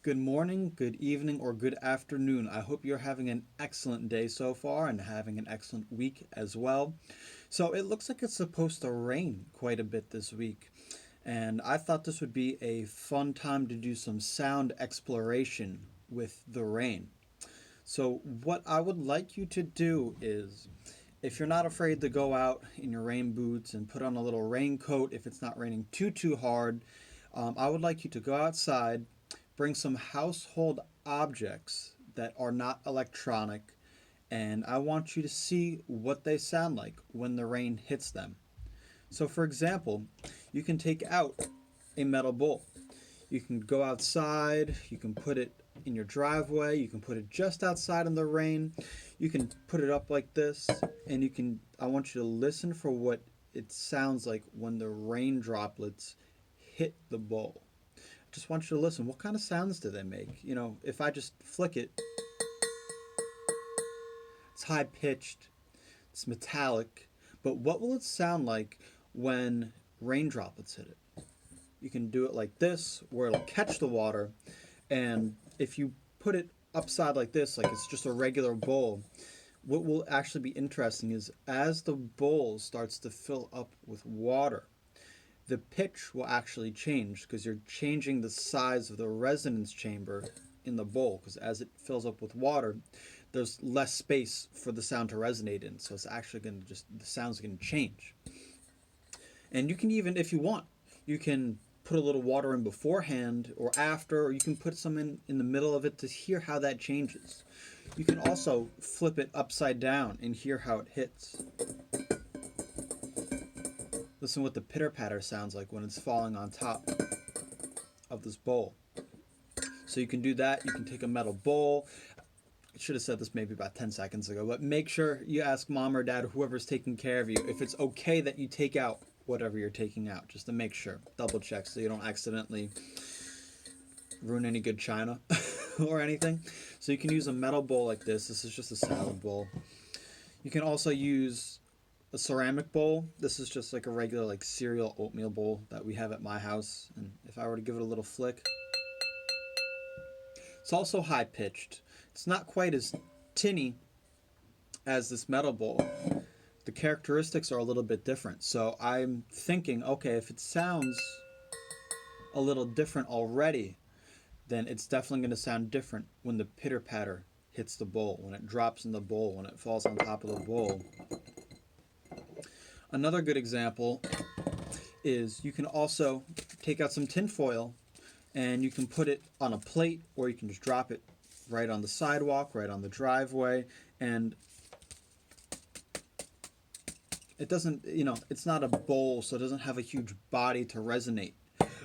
Good morning, good evening, or good afternoon. I hope you're having an excellent day so far and having an excellent week as well. So, it looks like it's supposed to rain quite a bit this week, and I thought this would be a fun time to do some sound exploration with the rain. So, what I would like you to do is if you're not afraid to go out in your rain boots and put on a little raincoat if it's not raining too hard, I would like you to go outside, bring some household objects that are not electronic, and I want you to see what they sound like when the rain hits them. So, for example, you can take out a metal bowl. You can go outside, you can put it in your driveway, you can put it just outside in the rain. You can put it up like this, and I want you to listen for what it sounds like when the rain droplets hit the bowl. I just want you to listen. What kind of sounds do they make? If I just flick it, it's high pitched, it's metallic, but what will it sound like when rain droplets hit it? You can do it like this, where it'll catch the water, and if you put it upside like this, like it's just a regular bowl, what will actually be interesting is as the bowl starts to fill up with water, the pitch will actually change because you're changing the size of the resonance chamber in the bowl, because as it fills up with water, there's less space for the sound to resonate in. So it's actually going to just, the sound's going to change. And you can even, if you want, you can put a little water in beforehand or after, or you can put some in the middle of it to hear how that changes. You can also flip it upside down and hear how it hits. Listen what the pitter patter sounds like when it's falling on top of this bowl. So you can do that. You can take a metal bowl. I should have said this maybe about 10 seconds ago, but make sure you ask mom or dad or whoever's taking care of you if it's okay that you take out whatever you're taking out, just to make sure. Double check so you don't accidentally ruin any good china or anything. So you can use a metal bowl like this. This is just a salad bowl. You can also use a ceramic bowl. This is just like a regular like cereal oatmeal bowl that we have at my house. And if I were to give it a little flick, it's also high pitched. It's not quite as tinny as this metal bowl. The characteristics are a little bit different. So I'm thinking, okay, if it sounds a little different already, then it's definitely going to sound different when the pitter patter hits the bowl, when it drops in the bowl, when it falls on top of the bowl. Another good example is you can also take out some tin foil and you can put it on a plate, or you can just drop it right on the sidewalk, right on the driveway, and it doesn't, it's not a bowl, so it doesn't have a huge body to resonate,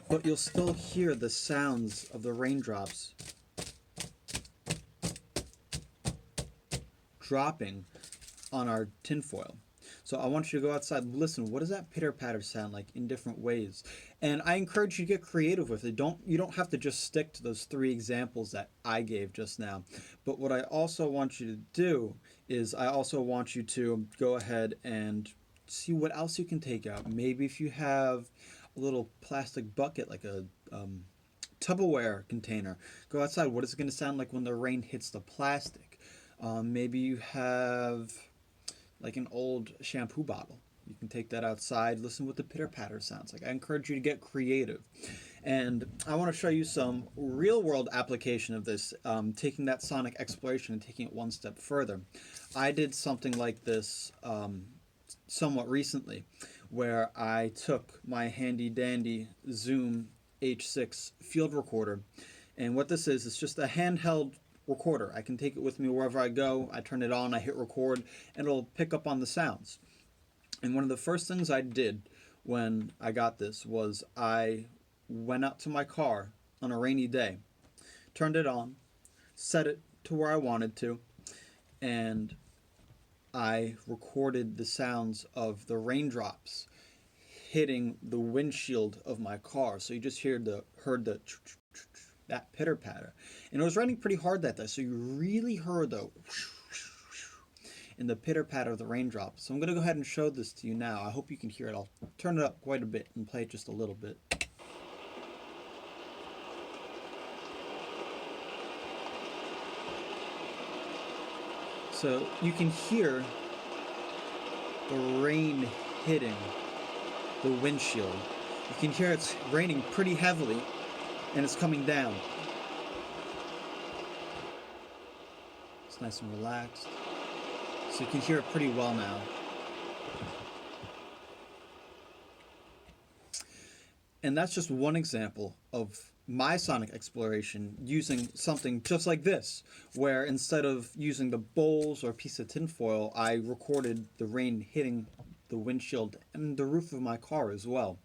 but you'll still hear the sounds of the raindrops dropping on our tinfoil. So I want you to go outside and listen. What does that pitter patter sound like in different ways? And I encourage you to get creative with it. You don't have to just stick to those three examples that I gave just now. But what I also want you to do is I also want you to go ahead and see what else you can take out. Maybe if you have a little plastic bucket, like a Tupperware container, go outside. What is it going to sound like when the rain hits the plastic? Maybe you have like an old shampoo bottle. You can take that outside, listen what the pitter patter sounds like. I encourage you to get creative. And I want to show you some real world application of this, taking that sonic exploration and taking it one step further. I did something like this somewhat recently, where I took my handy dandy Zoom H6 field recorder. And what this is, it's just a handheld recorder. I can take it with me wherever I go. I turn it on, I hit record, and it'll pick up on the sounds. And one of the first things I did when I got this was I went out to my car on a rainy day, turned it on, set it to where I wanted to, and I recorded the sounds of the raindrops hitting the windshield of my car. So you just heard the that pitter patter, and it was raining pretty hard that day, so you really heard the in the pitter patter of the raindrops. So I'm going to go ahead and show this to you now. I hope you can hear it. I'll turn it up quite a bit and play it just a little bit. So you can hear the rain hitting the windshield. You can hear it's raining pretty heavily and it's coming down. It's nice and relaxed. So you can hear it pretty well now. And that's just one example of my sonic exploration using something just like this, where instead of using the bowls or a piece of tinfoil, I recorded the rain hitting the windshield and the roof of my car as well.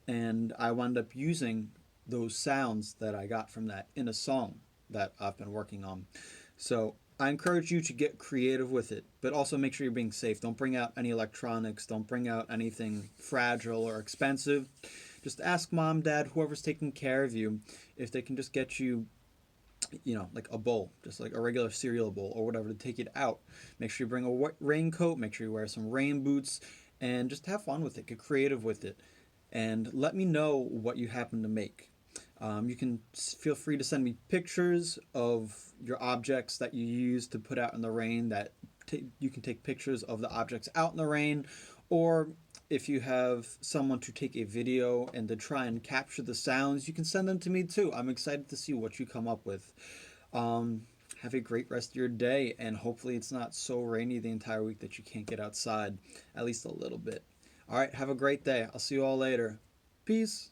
And I wound up using those sounds that I got from that in a song that I've been working on. So I encourage you to get creative with it, but also make sure you're being safe. Don't bring out any electronics, don't bring out anything fragile or expensive. Just ask mom, dad, whoever's taking care of you, if they can just get you, like a bowl, just like a regular cereal bowl or whatever to take it out. Make sure you bring a raincoat, make sure you wear some rain boots, and just have fun with it. Get creative with it. And let me know what you happen to make. You can feel free to send me pictures of your objects that you use to put out in the rain, that you can take pictures of the objects out in the rain, or if you have someone to take a video and to try and capture the sounds, you can send them to me too. I'm excited to see what you come up with. Have a great rest of your day, and hopefully it's not so rainy the entire week that you can't get outside, at least a little bit. All right, have a great day. I'll see you all later. Peace.